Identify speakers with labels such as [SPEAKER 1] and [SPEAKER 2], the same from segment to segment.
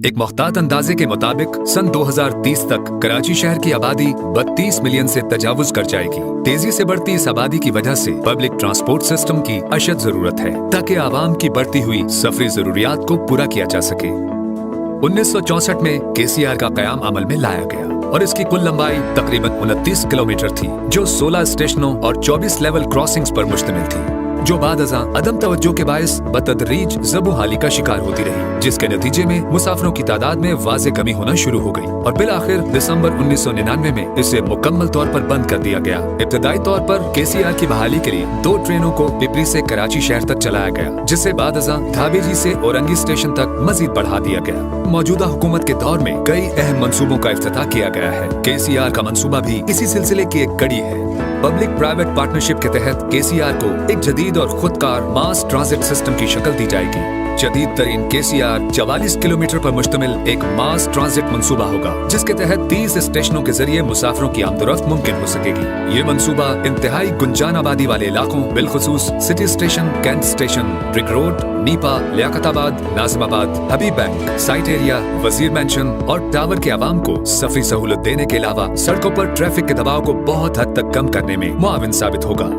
[SPEAKER 1] ایک محتاط اندازے کے مطابق سن 2030 تک کراچی شہر کی آبادی 32 ملین سے تجاوز کر جائے گی۔ تیزی سے بڑھتی اس آبادی کی وجہ سے پبلک ٹرانسپورٹ سسٹم کی اشد ضرورت ہے تاکہ عوام کی بڑھتی ہوئی سفری ضروریات کو پورا کیا جا سکے۔ 1964 میں KCR کا قیام عمل میں لایا گیا اور اس کی کل لمبائی تقریباً 29 کلومیٹر تھی، جو 16 اسٹیشنوں اور 24 لیول کراسنگز پر مشتمل تھی، جو بعد ازاں عدم توجہ کے باعث بتدریج زبوں حالی کا شکار ہوتی رہی، جس کے نتیجے میں مسافروں کی تعداد میں واضح کمی ہونا شروع ہو گئی اور بالآخر دسمبر 1999 میں اسے مکمل طور پر بند کر دیا گیا۔ ابتدائی طور پر KCR کی بحالی کے لیے 2 ٹرینوں کو پپری سے کراچی شہر تک چلایا گیا، جسے بعد ازاں دھابی جی سے اورنگی اسٹیشن تک مزید بڑھا دیا گیا۔ موجودہ حکومت کے دور میں کئی اہم منصوبوں کا افتتاح کیا گیا ہے۔ KCR کا منصوبہ بھی اسی سلسلے کی ایک کڑی ہے۔ پبلک پرائیویٹ پارٹنرشپ کے تحت KCR کو ایک جدید اور خودکار ماس ٹرانزٹ سسٹم کی شکل دی جائے گی۔ جدید ترین KCR 44 کلومیٹر پر مشتمل ایک ماس ٹرانزٹ منصوبہ ہوگا، جس کے تحت 30 اسٹیشنوں کے ذریعے مسافروں کی آمد و رفت ممکن ہو سکے گی۔ یہ منصوبہ انتہائی گنجان آبادی والے علاقوں بالخصوص سٹی اسٹیشن، کینٹ اسٹیشن، رک روڈ، نیپا، لیاقت آباد، ناظم آباد، حبیب بینک، سائٹ ایریا، وزیر مینشن اور ٹاور کے عوام کو سفری سہولت دینے کے علاوہ سڑکوں پر ٹریفک کے دباؤ کو بہت حد تک کم کرنے میں معاون ثابت ہوگا۔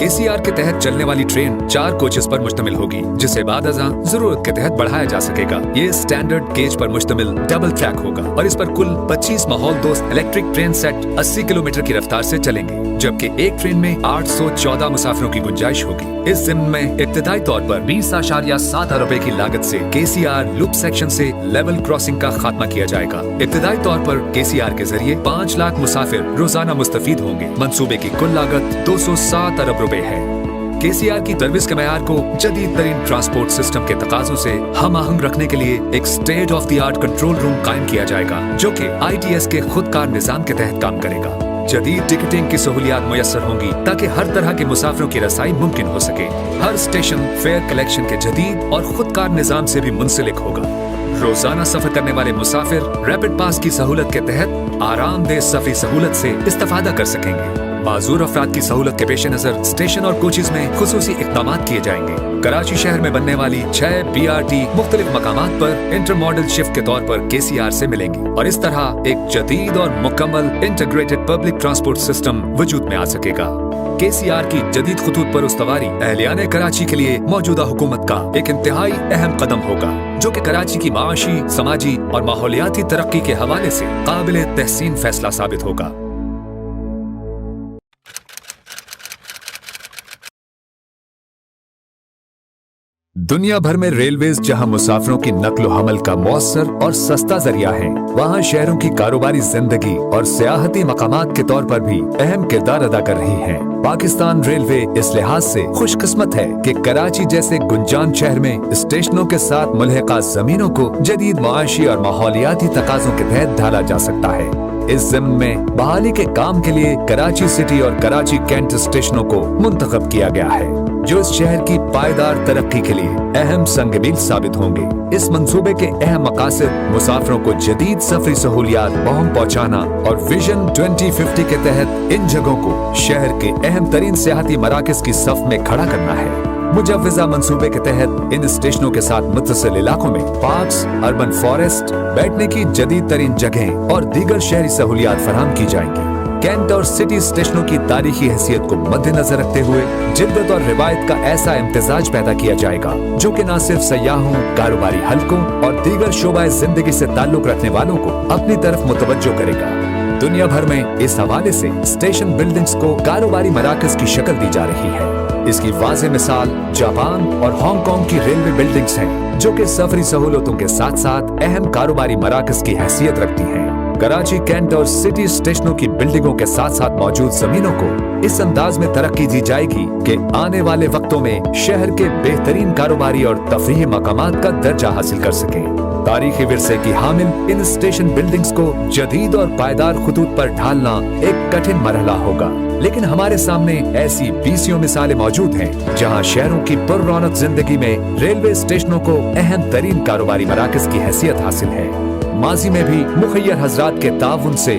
[SPEAKER 1] KCR کے تحت چلنے والی ٹرین 4 کوچز پر مشتمل ہوگی، جسے بعد ازاں ضرورت کے تحت بڑھایا جا سکے گا۔ یہ اسٹینڈرڈ گیج پر مشتمل ڈبل ٹریک ہوگا اور اس پر کل 25 ماحول دوست الیکٹرک ٹرین سیٹ 80 کلومیٹر کی رفتار سے چلیں گے، جبکہ ایک ٹرین میں 814 مسافروں کی گنجائش ہوگی۔ اس ضمن میں ابتدائی طور پر 20.7 ارب کی لاگت سے KCR لوپ سیکشن سے لیول کراسنگ کا خاتمہ کیا جائے گا۔ ابتدائی طور پر KCR کے ذریعے 5 لاکھ مسافر روزانہ مستفید ہوں گے۔ منصوبے کی کل لاگت 207 ارب روپے ہے۔ KCR کی سروس کے معیار کو جدید ترین ٹرانسپورٹ سسٹم کے تقاضوں سے ہم آہنگ رکھنے کے لیے ایک state of the art control room قائم کیا جائے گا، جو کہ ITS کے خودکار نظام کے تحت کام کرے گا۔ جدید ٹکٹنگ کی سہولیات میسر ہوں گی تاکہ ہر طرح کے مسافروں کی رسائی ممکن ہو سکے۔ ہر اسٹیشن فیئر کلیکشن کے جدید اور خودکار نظام سے بھی منسلک ہوگا۔ روزانہ سفر کرنے والے مسافر ریپڈ پاس کی سہولت کے تحت آرام دہ سفری سہولت سے استفادہ کر سکیں گے۔ معذور افراد کی سہولت کے پیش نظر اسٹیشن اور کوچز میں خصوصی اقدامات کیے جائیں گے۔ کراچی شہر میں بننے والی 6 BRT مختلف مقامات پر انٹر ماڈل شفٹ کے طور پر KCR سے ملیں گی اور اس طرح ایک جدید اور مکمل انٹیگریٹڈ پبلک ٹرانسپورٹ سسٹم وجود میں آ سکے گا۔ KCR کی جدید خطوط پر استواری اہلیان کراچی کے لیے موجودہ حکومت کا ایک انتہائی اہم قدم ہوگا، جو کہ کراچی کی معاشی، سماجی اور ماحولیاتی ترقی کے حوالے سے قابل تحسین فیصلہ ثابت ہوگا۔ دنیا بھر میں ریلویز جہاں مسافروں کی نقل و حمل کا مؤثر اور سستا ذریعہ ہیں، وہاں شہروں کی کاروباری زندگی اور سیاحتی مقامات کے طور پر بھی اہم کردار ادا کر رہی ہیں۔ پاکستان ریلوے اس لحاظ سے خوش قسمت ہے کہ کراچی جیسے گنجان شہر میں اسٹیشنوں کے ساتھ ملحقہ زمینوں کو جدید معاشی اور ماحولیاتی تقاضوں کے تحت ڈھالا جا سکتا ہے۔ اس ضمن میں بحالی کے کام کے لیے کراچی سٹی اور کراچی کینٹ اسٹیشنوں کو منتخب کیا گیا ہے، جو اس شہر کی پائیدار ترقی کے لیے اہم سنگ میل ثابت ہوں گے۔ اس منصوبے کے اہم مقاصد مسافروں کو جدید سفری سہولیات بہم پہنچانا اور ویژن 2050 کے تحت ان جگہوں کو شہر کے اہم ترین سیاحتی مراکز کی صف میں کھڑا کرنا ہے۔ مجوزہ منصوبے کے تحت ان اسٹیشنوں کے ساتھ متصل علاقوں میں پارکس، اربن فارسٹ، بیٹھنے کی جدید ترین جگہیں اور دیگر شہری سہولیات فراہم کی جائیں گی۔ کینٹ اور سٹی اسٹیشنوں کی تاریخی حیثیت کو مد نظر رکھتے ہوئے جدت اور روایت کا ایسا امتزاج پیدا کیا جائے گا، جو کہ نہ صرف سیاحوں، کاروباری حلقوں اور دیگر شعبۂ زندگی سے تعلق رکھنے والوں کو اپنی طرف متوجہ کرے گا۔ دنیا بھر میں اس حوالے سے اسٹیشن بلڈنگز کو کاروباری مراکز کی شکل دی جا رہی ہے۔ اس کی واضح مثال جاپان اور ہانگ کانگ کی ریلوے بلڈنگز ہیں، جو کہ سفری سہولتوں کے ساتھ ساتھ اہم کاروباری مراکز کی حیثیت رکھتی ہیں۔ کراچی کینٹ اور سٹی اسٹیشنوں کی بلڈنگوں کے ساتھ ساتھ موجود زمینوں کو اس انداز میں ترقی دی جائے گی کہ آنے والے وقتوں میں شہر کے بہترین کاروباری اور تفریحی مقامات کا درجہ حاصل کر سکیں۔ تاریخی ورثے کی حامل ان اسٹیشن بلڈنگز کو جدید اور پائیدار خطوط پر ڈھالنا ایک کٹھن مرحلہ ہوگا، لیکن ہمارے سامنے ایسی 20 مثالیں موجود ہیں جہاں شہروں کی پر رونق زندگی میں ریلوے اسٹیشنوں کو اہم ترین کاروباری مراکز کی حیثیت حاصل ہے۔ ماضی میں بھی مخیر حضرات کے تعاون سے